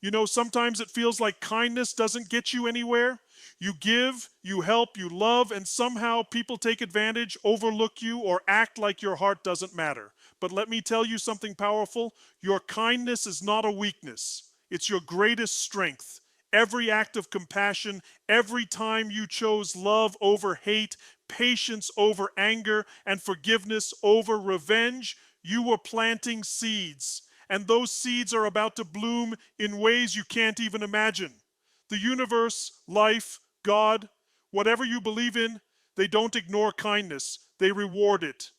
You know, sometimes it feels like kindness doesn't get you anywhere. You give, you help, you love, and somehow people take advantage, overlook you, or act like your heart doesn't matter. But let me tell you something powerful. Your kindness is not a weakness, it's your greatest strength. Every act of compassion, every time you chose love over hate, patience over anger, and forgiveness over revenge, you were planting seeds. And those seeds are about to bloom in ways you can't even imagine. The universe, life, God, whatever you believe in, they don't ignore kindness, they reward it.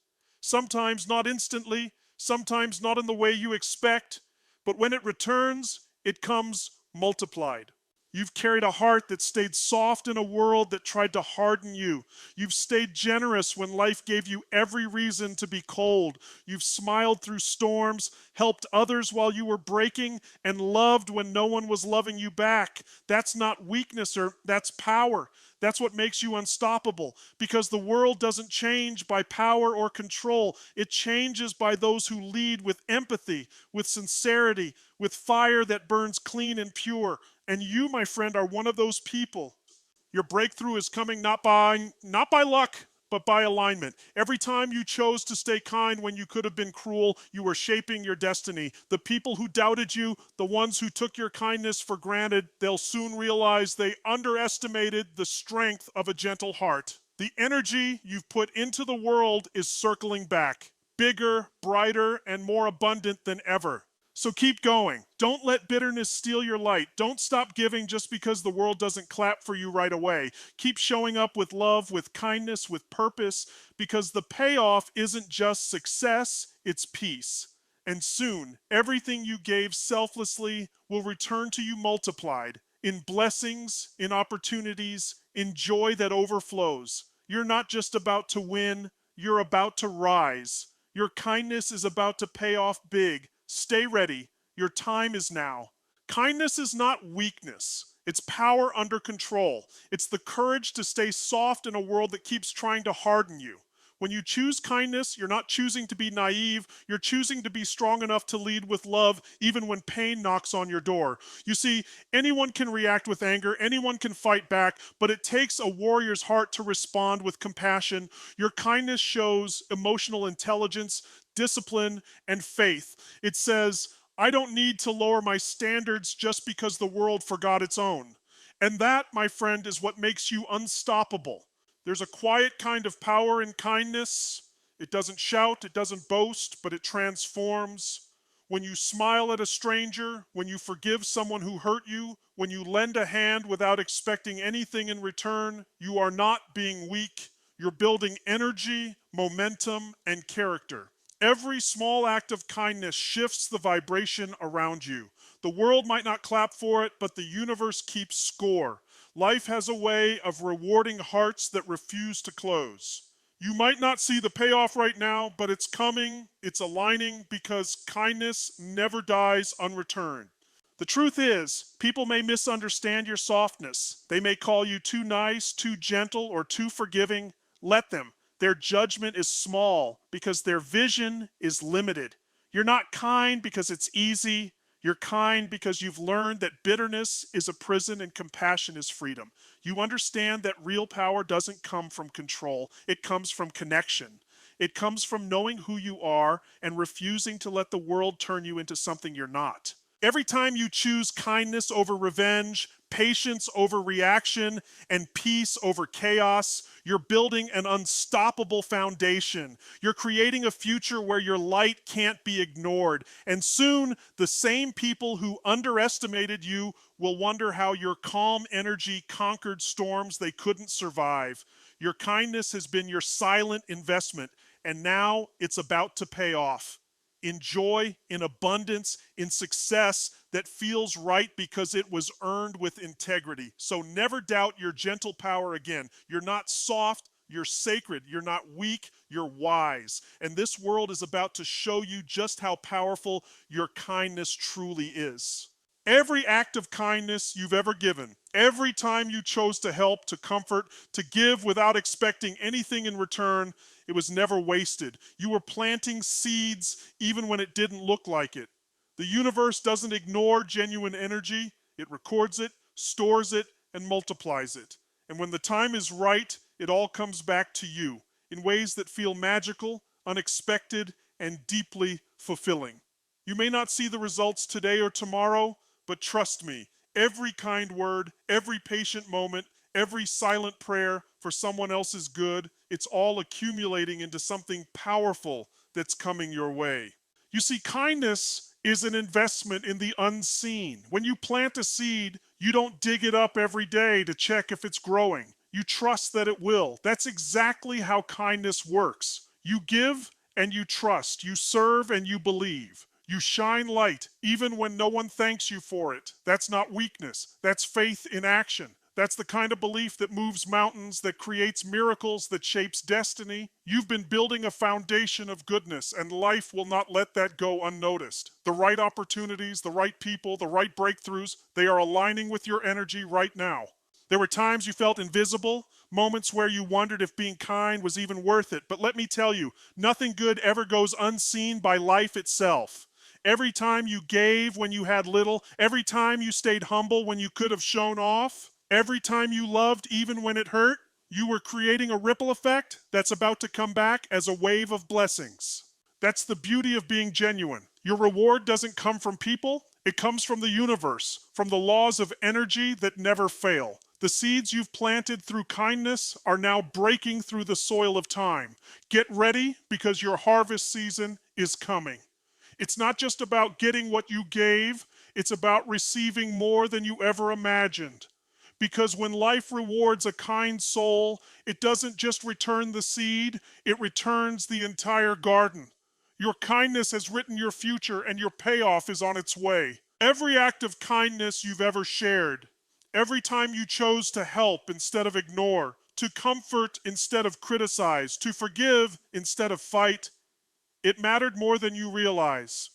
Sometimes not instantly, sometimes not in the way you expect, but when it returns, it comes multiplied. You've carried a heart that stayed soft in a world that tried to harden you. You've stayed generous when life gave you every reason to be cold. You've smiled through storms, helped others while you were breaking, and loved when no one was loving you back. That's not weakness, or that's power. That's what makes you unstoppable, because the world doesn't change by power or control. It changes by those who lead with empathy, with sincerity, with fire that burns clean and pure. And you, my friend, are one of those people. Your breakthrough is coming not by luck, but by alignment. Every time you chose to stay kind when you could have been cruel, you were shaping your destiny. The people who doubted you, the ones who took your kindness for granted, they'll soon realize they underestimated the strength of a gentle heart. The energy you've put into the world is circling back, bigger, brighter, and more abundant than ever. So keep going. Don't let bitterness steal your light. Don't stop giving just because the world doesn't clap for you right away. Keep showing up with love, with kindness, with purpose, because the payoff isn't just success, it's peace. And soon, everything you gave selflessly will return to you multiplied in blessings, in opportunities, in joy that overflows. You're not just about to win, you're about to rise. Your kindness is about to pay off big. Stay ready. Your time is now. Kindness is not weakness. It's power under control. It's the courage to stay soft in a world that keeps trying to harden you. When you choose kindness, you're not choosing to be naive. You're choosing to be strong enough to lead with love even when pain knocks on your door. You see, anyone can react with anger, anyone can fight back, but it takes a warrior's heart to respond with compassion. Your kindness shows emotional intelligence, discipline, and faith. It says, I don't need to lower my standards just because the world forgot its own. And that, my friend, is what makes you unstoppable. There's a quiet kind of power in kindness. It doesn't shout, it doesn't boast, but it transforms. When you smile at a stranger, when you forgive someone who hurt you, when you lend a hand without expecting anything in return, you are not being weak. You're building energy, momentum, and character. Every small act of kindness shifts the vibration around you. The world might not clap for it, but the universe keeps score. Life has a way of rewarding hearts that refuse to close. You might not see the payoff right now, but it's coming, it's aligning, because kindness never dies unreturned. The truth is, people may misunderstand your softness. They may call you too nice, too gentle, or too forgiving. Let them. Their judgment is small because their vision is limited. You're not kind because it's easy. You're kind because you've learned that bitterness is a prison and compassion is freedom. You understand that real power doesn't come from control, it comes from connection. It comes from knowing who you are and refusing to let the world turn you into something you're not. Every time you choose kindness over revenge, patience over reaction, and peace over chaos, you're building an unstoppable foundation. You're creating a future where your light can't be ignored. And soon, the same people who underestimated you will wonder how your calm energy conquered storms they couldn't survive. Your kindness has been your silent investment, and now it's about to pay off in joy, in abundance, in success that feels right because it was earned with integrity. So never doubt your gentle power again. You're not soft, you're sacred. You're not weak, you're wise. And this world is about to show you just how powerful your kindness truly is. Every act of kindness you've ever given, every time you chose to help, to comfort, to give without expecting anything in return, it was never wasted. You were planting seeds even when it didn't look like it. The universe doesn't ignore genuine energy. It records it, stores it, and multiplies it. And when the time is right, it all comes back to you in ways that feel magical, unexpected, and deeply fulfilling. You may not see the results today or tomorrow, but trust me, every kind word, every patient moment, every silent prayer for someone else's good, it's all accumulating into something powerful that's coming your way. You see, kindness is an investment in the unseen. When you plant a seed, you don't dig it up every day to check if it's growing. You trust that it will. That's exactly how kindness works. You give and you trust. You serve and you believe. You shine light even when no one thanks you for it. That's not weakness. That's faith in action. That's the kind of belief that moves mountains, that creates miracles, that shapes destiny. You've been building a foundation of goodness, and life will not let that go unnoticed. The right opportunities, the right people, the right breakthroughs, they are aligning with your energy right now. There were times you felt invisible, moments where you wondered if being kind was even worth it. But let me tell you, nothing good ever goes unseen by life itself. Every time you gave when you had little, every time you stayed humble when you could have shown off, every time you loved even when it hurt, you were creating a ripple effect that's about to come back as a wave of blessings. That's the beauty of being genuine. Your reward doesn't come from people, it comes from the universe, from the laws of energy that never fail. The seeds you've planted through kindness are now breaking through the soil of time. Get ready because your harvest season is coming. It's not just about getting what you gave, it's about receiving more than you ever imagined. Because when life rewards a kind soul, it doesn't just return the seed, it returns the entire garden. Your kindness has written your future, and your payoff is on its way. Every act of kindness you've ever shared, every time you chose to help instead of ignore, to comfort instead of criticize, to forgive instead of fight, it mattered more than you realize.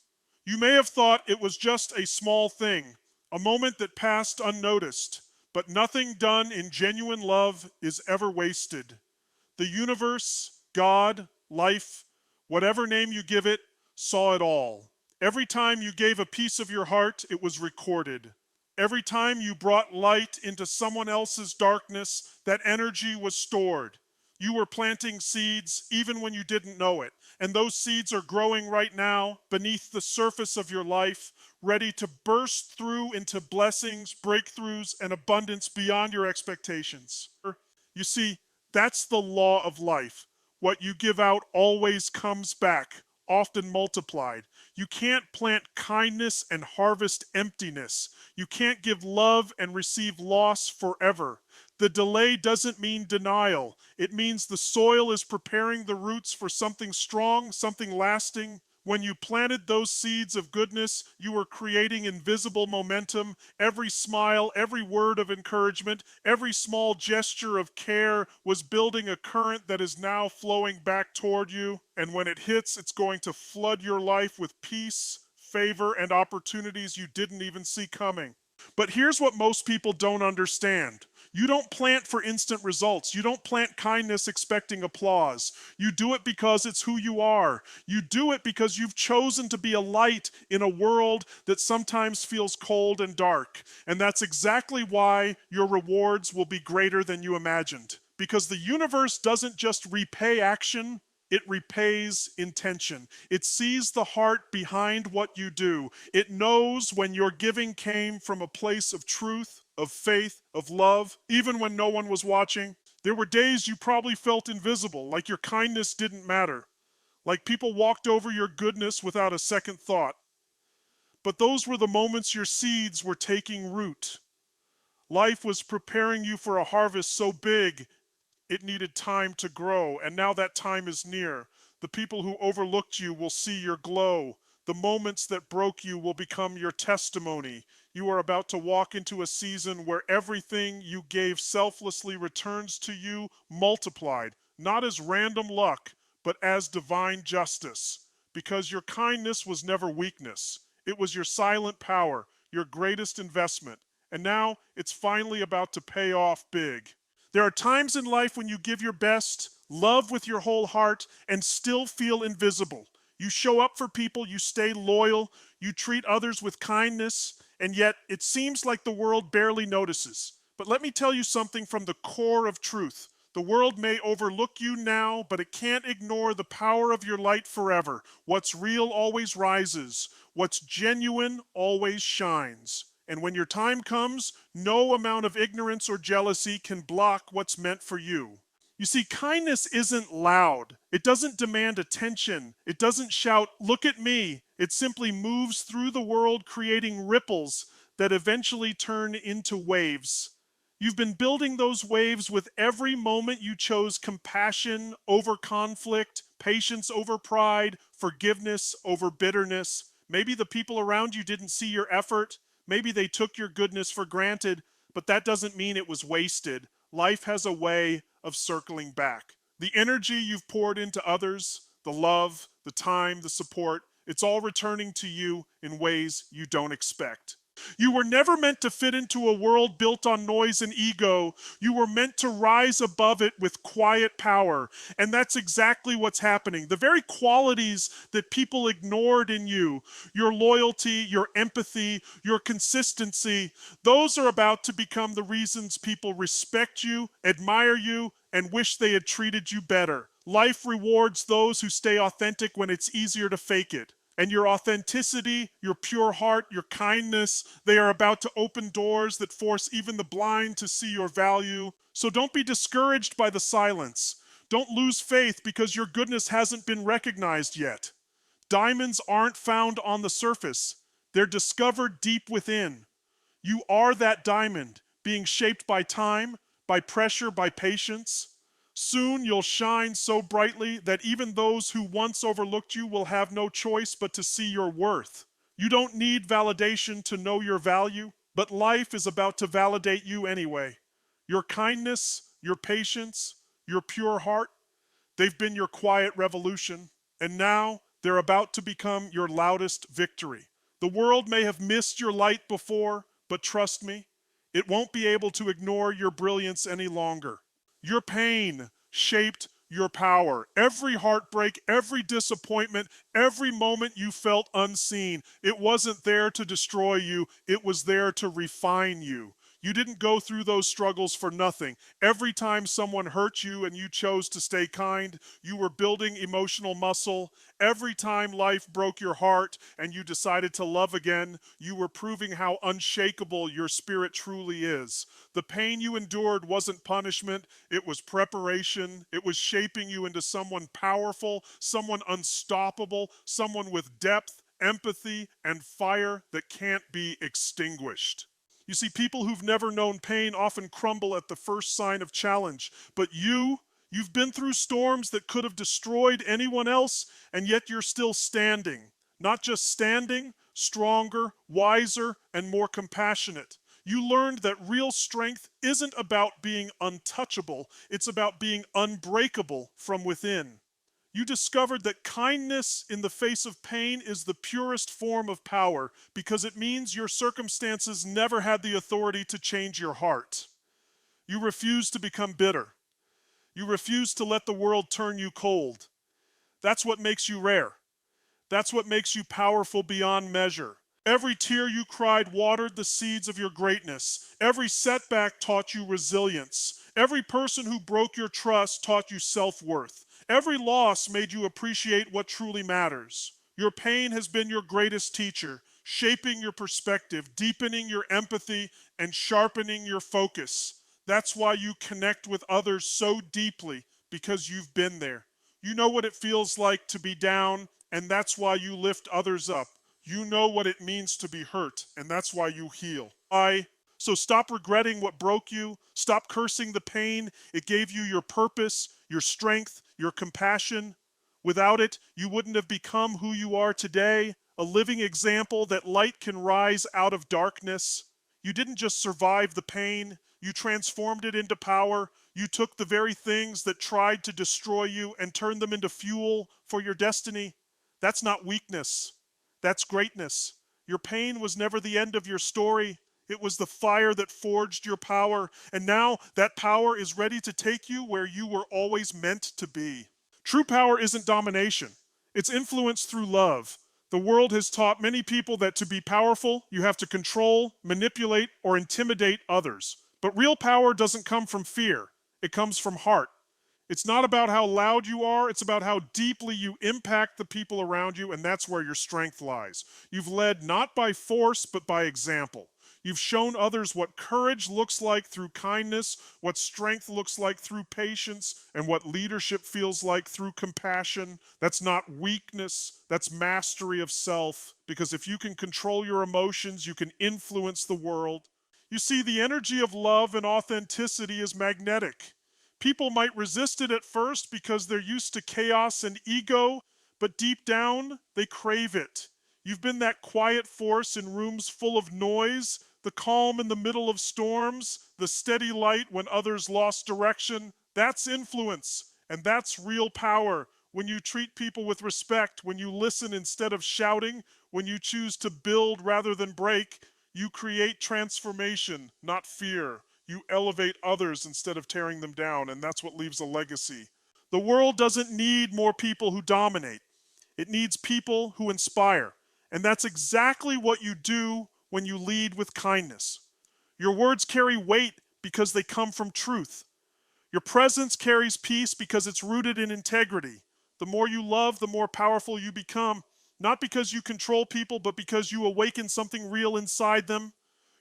You may have thought it was just a small thing, a moment that passed unnoticed, but nothing done in genuine love is ever wasted. The universe, God, life, whatever name you give it, saw it all. Every time you gave a piece of your heart, it was recorded. Every time you brought light into someone else's darkness, that energy was stored. You were planting seeds even when you didn't know it. And those seeds are growing right now beneath the surface of your life, ready to burst through into blessings, breakthroughs, and abundance beyond your expectations. You see, that's the law of life. What you give out always comes back, often multiplied. You can't plant kindness and harvest emptiness. You can't give love and receive loss forever. The delay doesn't mean denial. It means the soil is preparing the roots for something strong, something lasting. When you planted those seeds of goodness, you were creating invisible momentum. Every smile, every word of encouragement, every small gesture of care was building a current that is now flowing back toward you. And when it hits, it's going to flood your life with peace, favor, and opportunities you didn't even see coming. But here's what most people don't understand. You don't plant for instant results. You don't plant kindness expecting applause. You do it because it's who you are. You do it because you've chosen to be a light in a world that sometimes feels cold and dark. And that's exactly why your rewards will be greater than you imagined. Because the universe doesn't just repay action, it repays intention. It sees the heart behind what you do. It knows when your giving came from a place of truth, of faith, of love, even when no one was watching. There were days you probably felt invisible, like your kindness didn't matter, like people walked over your goodness without a second thought. But those were the moments your seeds were taking root. Life was preparing you for a harvest so big it needed time to grow, and now that time is near. The people who overlooked you will see your glow. The moments that broke you will become your testimony. You are about to walk into a season where everything you gave selflessly returns to you multiplied, not as random luck, but as divine justice. Because your kindness was never weakness. It was your silent power, your greatest investment. And now it's finally about to pay off big. There are times in life when you give your best, love with your whole heart, and still feel invisible. You show up for people, you stay loyal, you treat others with kindness, and yet it seems like the world barely notices. But let me tell you something from the core of truth. The world may overlook you now, but it can't ignore the power of your light forever. What's real always rises. What's genuine always shines. And when your time comes, no amount of ignorance or jealousy can block what's meant for you. You see, kindness isn't loud. It doesn't demand attention. It doesn't shout, "Look at me." It simply moves through the world, creating ripples that eventually turn into waves. You've been building those waves with every moment you chose compassion over conflict, patience over pride, forgiveness over bitterness. Maybe the people around you didn't see your effort. Maybe they took your goodness for granted, but that doesn't mean it was wasted. Life has a way of circling back. The energy you've poured into others, the love, the time, the support, it's all returning to you in ways you don't expect. You were never meant to fit into a world built on noise and ego. You were meant to rise above it with quiet power. And that's exactly what's happening. The very qualities that people ignored in you, your loyalty, your empathy, your consistency, those are about to become the reasons people respect you, admire you, and wish they had treated you better. Life rewards those who stay authentic when it's easier to fake it. And your authenticity, your pure heart, your kindness, they are about to open doors that force even the blind to see your value. So don't be discouraged by the silence. Don't lose faith because your goodness hasn't been recognized yet. Diamonds aren't found on the surface. They're discovered deep within. You are that diamond, being shaped by time, by pressure, by patience. Soon you'll shine so brightly that even those who once overlooked you will have no choice but to see your worth. You don't need validation to know your value, but life is about to validate you anyway. Your kindness, your patience, your pure heart, they've been your quiet revolution, and now they're about to become your loudest victory. The world may have missed your light before, but trust me, it won't be able to ignore your brilliance any longer. Your pain shaped your power. Every heartbreak, every disappointment, every moment you felt unseen, it wasn't there to destroy you, it was there to refine you. You didn't go through those struggles for nothing. Every time someone hurt you and you chose to stay kind, you were building emotional muscle. Every time life broke your heart and you decided to love again, you were proving how unshakable your spirit truly is. The pain you endured wasn't punishment, it was preparation. It was shaping you into someone powerful, someone unstoppable, someone with depth, empathy, and fire that can't be extinguished. You see, people who've never known pain often crumble at the first sign of challenge. But you've been through storms that could have destroyed anyone else, and yet you're still standing. Not just standing, stronger, wiser, and more compassionate. You learned that real strength isn't about being untouchable, it's about being unbreakable from within. You discovered that kindness in the face of pain is the purest form of power because it means your circumstances never had the authority to change your heart. You refused to become bitter. You refused to let the world turn you cold. That's what makes you rare. That's what makes you powerful beyond measure. Every tear you cried watered the seeds of your greatness. Every setback taught you resilience. Every person who broke your trust taught you self-worth. Every loss made you appreciate what truly matters. Your pain has been your greatest teacher, shaping your perspective, deepening your empathy, and sharpening your focus. That's why you connect with others so deeply, because you've been there. You know what it feels like to be down, and that's why you lift others up. You know what it means to be hurt, and that's why you heal. So stop regretting what broke you. Stop cursing the pain. It gave you your purpose, your strength, your compassion. Without it, you wouldn't have become who you are today, a living example that light can rise out of darkness. You didn't just survive the pain, you transformed it into power. You took the very things that tried to destroy you and turned them into fuel for your destiny. That's not weakness. That's greatness. Your pain was never the end of your story. It was the fire that forged your power, and now that power is ready to take you where you were always meant to be. True power isn't domination. It's influence through love. The world has taught many people that to be powerful, you have to control, manipulate, or intimidate others. But real power doesn't come from fear, it comes from heart. It's not about how loud you are, it's about how deeply you impact the people around you, and that's where your strength lies. You've led not by force, but by example. You've shown others what courage looks like through kindness, what strength looks like through patience, and what leadership feels like through compassion. That's not weakness, that's mastery of self. Because if you can control your emotions, you can influence the world. You see, the energy of love and authenticity is magnetic. People might resist it at first because they're used to chaos and ego, but deep down, they crave it. You've been that quiet force in rooms full of noise, the calm in the middle of storms, the steady light when others lost direction. That's influence, and that's real power. When you treat people with respect, when you listen instead of shouting, when you choose to build rather than break, you create transformation, not fear. You elevate others instead of tearing them down, and that's what leaves a legacy. The world doesn't need more people who dominate. It needs people who inspire. And that's exactly what you do when you lead with kindness. Your words carry weight because they come from truth. Your presence carries peace because it's rooted in integrity. The more you love, the more powerful you become, not because you control people, but because you awaken something real inside them.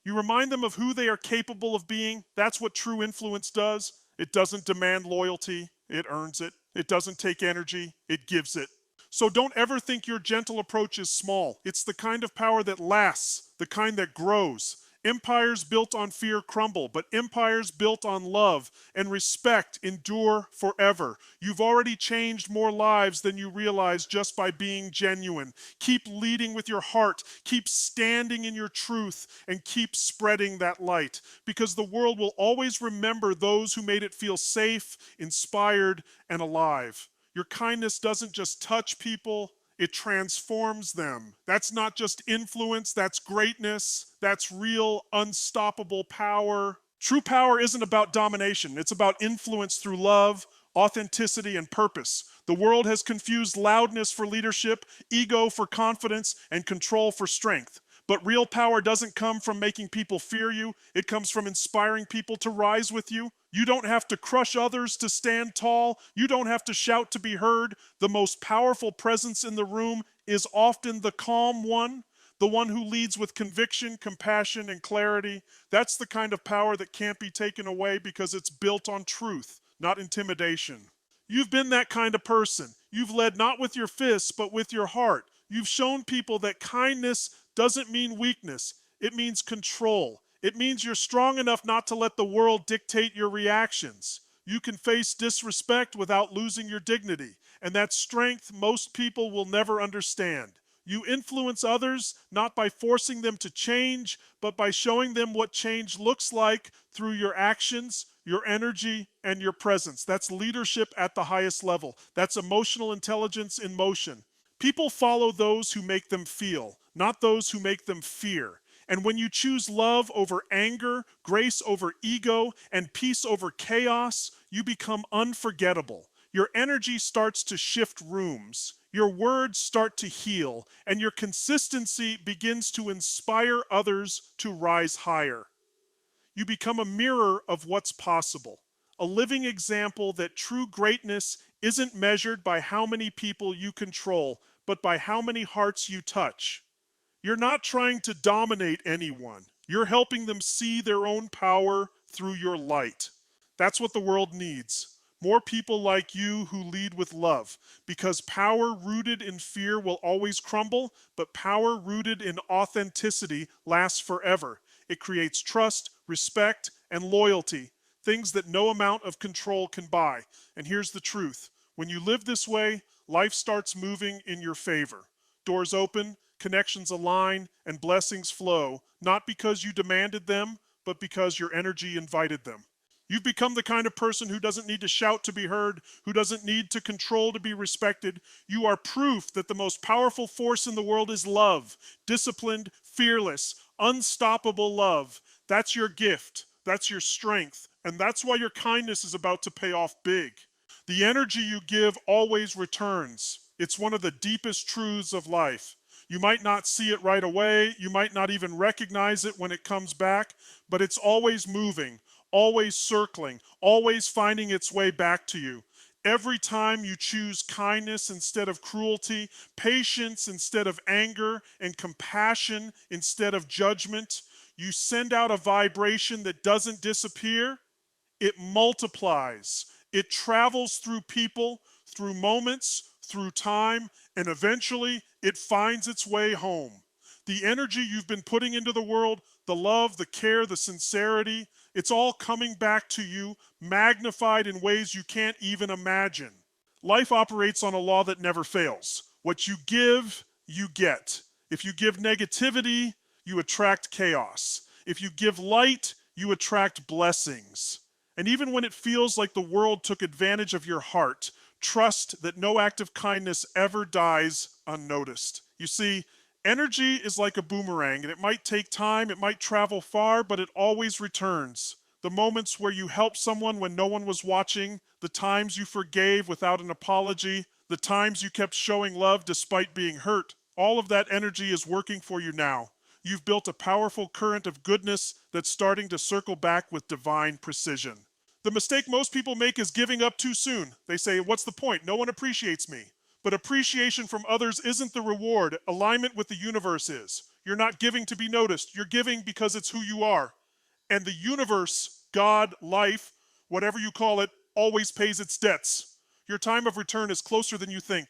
You remind them of who they are capable of being. That's what true influence does. It doesn't demand loyalty, it earns it. It doesn't take energy, it gives it. So don't ever think your gentle approach is small. It's the kind of power that lasts, the kind that grows. Empires built on fear crumble, but empires built on love and respect endure forever. You've already changed more lives than you realize just by being genuine. Keep leading with your heart, keep standing in your truth, and keep spreading that light, because the world will always remember those who made it feel safe, inspired, and alive. Your kindness doesn't just touch people, it transforms them. That's not just influence, that's greatness. That's real, unstoppable power. True power isn't about domination, it's about influence through love, authenticity, and purpose. The world has confused loudness for leadership, ego for confidence, and control for strength. But real power doesn't come from making people fear you. It comes from inspiring people to rise with you. You don't have to crush others to stand tall. You don't have to shout to be heard. The most powerful presence in the room is often the calm one, the one who leads with conviction, compassion, and clarity. That's the kind of power that can't be taken away because it's built on truth, not intimidation. You've been that kind of person. You've led not with your fists, but with your heart. You've shown people that kindness doesn't mean weakness. It means control. It means you're strong enough not to let the world dictate your reactions. You can face disrespect without losing your dignity, and that strength most people will never understand. You influence others not by forcing them to change, but by showing them what change looks like through your actions, your energy, and your presence. That's leadership at the highest level. That's emotional intelligence in motion. People follow those who make them feel, not those who make them fear. And when you choose love over anger, grace over ego, and peace over chaos, you become unforgettable. Your energy starts to shift rooms, your words start to heal, and your consistency begins to inspire others to rise higher. You become a mirror of what's possible, a living example that true greatness isn't measured by how many people you control, but by how many hearts you touch. You're not trying to dominate anyone. You're helping them see their own power through your light. That's what the world needs. More people like you who lead with love, because power rooted in fear will always crumble, but power rooted in authenticity lasts forever. It creates trust, respect, and loyalty, things that no amount of control can buy. And here's the truth. When you live this way, life starts moving in your favor. Doors open, connections align, and blessings flow, not because you demanded them, but because your energy invited them. You've become the kind of person who doesn't need to shout to be heard, who doesn't need to control to be respected. You are proof that the most powerful force in the world is love, disciplined, fearless, unstoppable love. That's your gift, that's your strength, and that's why your kindness is about to pay off big. The energy you give always returns. It's one of the deepest truths of life. You might not see it right away, you might not even recognize it when it comes back, but it's always moving, always circling, always finding its way back to you. Every time you choose kindness instead of cruelty, patience instead of anger, and compassion instead of judgment, you send out a vibration that doesn't disappear. It multiplies. It travels through people, through moments, through time, and eventually it finds its way home. The energy you've been putting into the world, the love, the care, the sincerity, it's all coming back to you, magnified in ways you can't even imagine. Life operates on a law that never fails. What you give, you get. If you give negativity, you attract chaos. If you give light, you attract blessings. And even when it feels like the world took advantage of your heart, trust that no act of kindness ever dies unnoticed. You see, energy is like a boomerang, and it might take time, it might travel far, but it always returns. The moments where you helped someone when no one was watching, the times you forgave without an apology, the times you kept showing love despite being hurt, all of that energy is working for you now. You've built a powerful current of goodness that's starting to circle back with divine precision. The mistake most people make is giving up too soon. They say, what's the point? No one appreciates me. But appreciation from others isn't the reward. Alignment with the universe is. You're not giving to be noticed. You're giving because it's who you are. And the universe, God, life, whatever you call it, always pays its debts. Your time of return is closer than you think.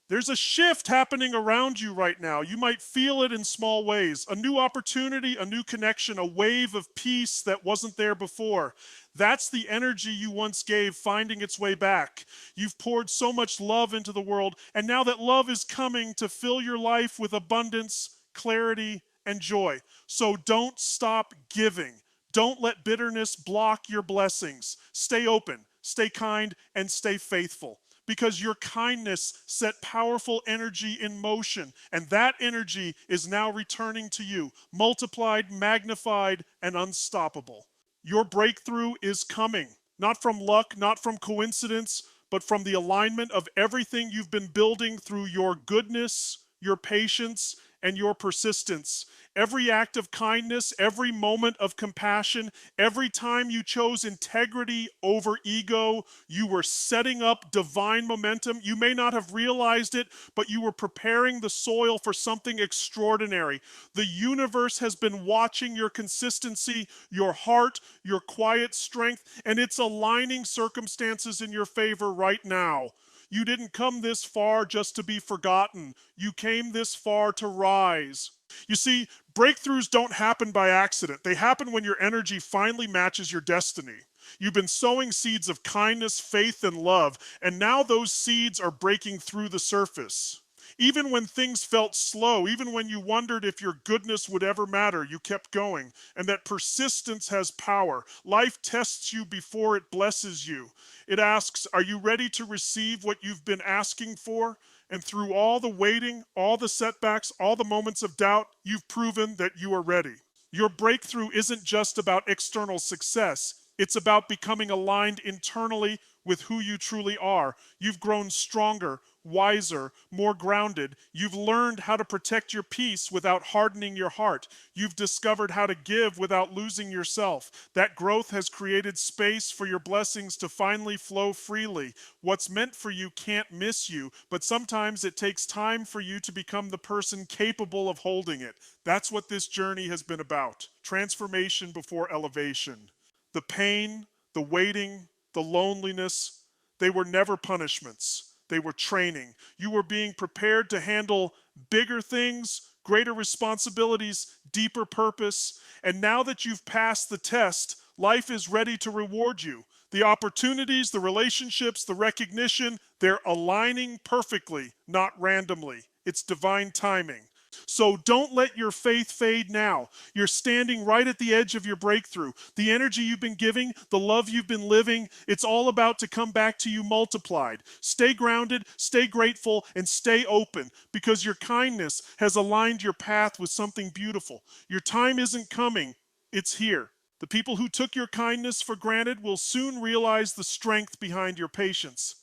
There's a shift happening around you right now. You might feel it in small ways. A new opportunity, a new connection, a wave of peace that wasn't there before. That's the energy you once gave finding its way back. You've poured so much love into the world, and now that love is coming to fill your life with abundance, clarity, and joy. So don't stop giving. Don't let bitterness block your blessings. Stay open, stay kind, and stay faithful. Because your kindness set powerful energy in motion, and that energy is now returning to you, multiplied, magnified, and unstoppable. Your breakthrough is coming, not from luck, not from coincidence, but from the alignment of everything you've been building through your goodness, your patience, and your persistence. Every act of kindness, every moment of compassion, every time you chose integrity over ego, you were setting up divine momentum. You may not have realized it, but you were preparing the soil for something extraordinary. The universe has been watching your consistency, your heart, your quiet strength, and it's aligning circumstances in your favor right now. You didn't come this far just to be forgotten. You came this far to rise. You see, breakthroughs don't happen by accident. They happen when your energy finally matches your destiny. You've been sowing seeds of kindness, faith, and love, and now those seeds are breaking through the surface. Even when things felt slow, even when you wondered if your goodness would ever matter, you kept going. And that persistence has power. Life tests you before it blesses you. It asks, are you ready to receive what you've been asking for? And through all the waiting, all the setbacks, all the moments of doubt, you've proven that you are ready. Your breakthrough isn't just about external success. It's about becoming aligned internally with who you truly are. You've grown stronger, wiser, more grounded. You've learned how to protect your peace without hardening your heart. You've discovered how to give without losing yourself. That growth has created space for your blessings to finally flow freely. What's meant for you can't miss you, but sometimes it takes time for you to become the person capable of holding it. That's what this journey has been about. Transformation before elevation. The pain, the waiting, the loneliness, they were never punishments. They were training. You were being prepared to handle bigger things, greater responsibilities, deeper purpose. And now that you've passed the test, life is ready to reward you. The opportunities, the relationships, the recognition, they're aligning perfectly, not randomly. It's divine timing. So don't let your faith fade now. You're standing right at the edge of your breakthrough. The energy you've been giving, the love you've been living, it's all about to come back to you multiplied. Stay grounded, stay grateful, and stay open because your kindness has aligned your path with something beautiful. Your time isn't coming, it's here. The people who took your kindness for granted will soon realize the strength behind your patience.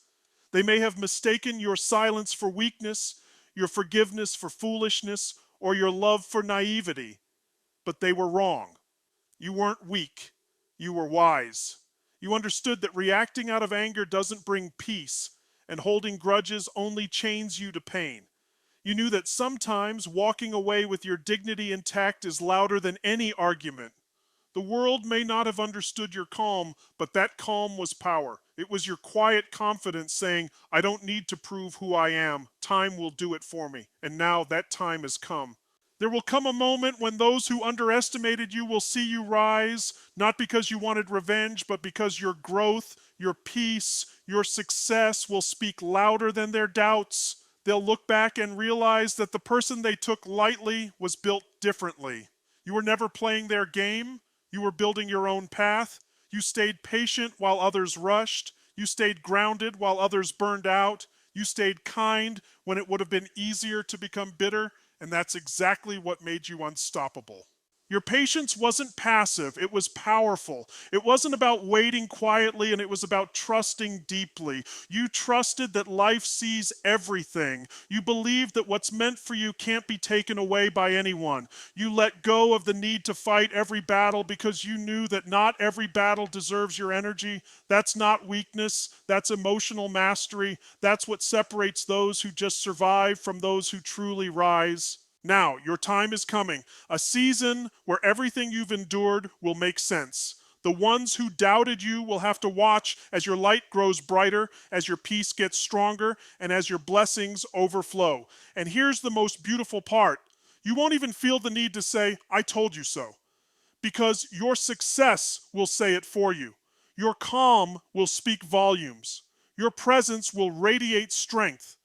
They may have mistaken your silence for weakness, your forgiveness for foolishness, or your love for naivety, but they were wrong. You weren't weak. You were wise. You understood that reacting out of anger doesn't bring peace, and holding grudges only chains you to pain. You knew that sometimes walking away with your dignity intact is louder than any argument. The world may not have understood your calm, but that calm was power. It was your quiet confidence saying, I don't need to prove who I am. Time will do it for me. And now that time has come. There will come a moment when those who underestimated you will see you rise, not because you wanted revenge, but because your growth, your peace, your success will speak louder than their doubts. They'll look back and realize that the person they took lightly was built differently. You were never playing their game. You were building your own path. You stayed patient while others rushed. You stayed grounded while others burned out. You stayed kind when it would have been easier to become bitter, and that's exactly what made you unstoppable. Your patience wasn't passive, it was powerful. It wasn't about waiting quietly, and it was about trusting deeply. You trusted that life sees everything. You believed that what's meant for you can't be taken away by anyone. You let go of the need to fight every battle because you knew that not every battle deserves your energy. That's not weakness, that's emotional mastery. That's what separates those who just survive from those who truly rise. Now, your time is coming, a season where everything you've endured will make sense. The ones who doubted you will have to watch as your light grows brighter, as your peace gets stronger, and as your blessings overflow. And here's the most beautiful part. You won't even feel the need to say, I told you so, because your success will say it for you. Your calm will speak volumes. Your presence will radiate strength.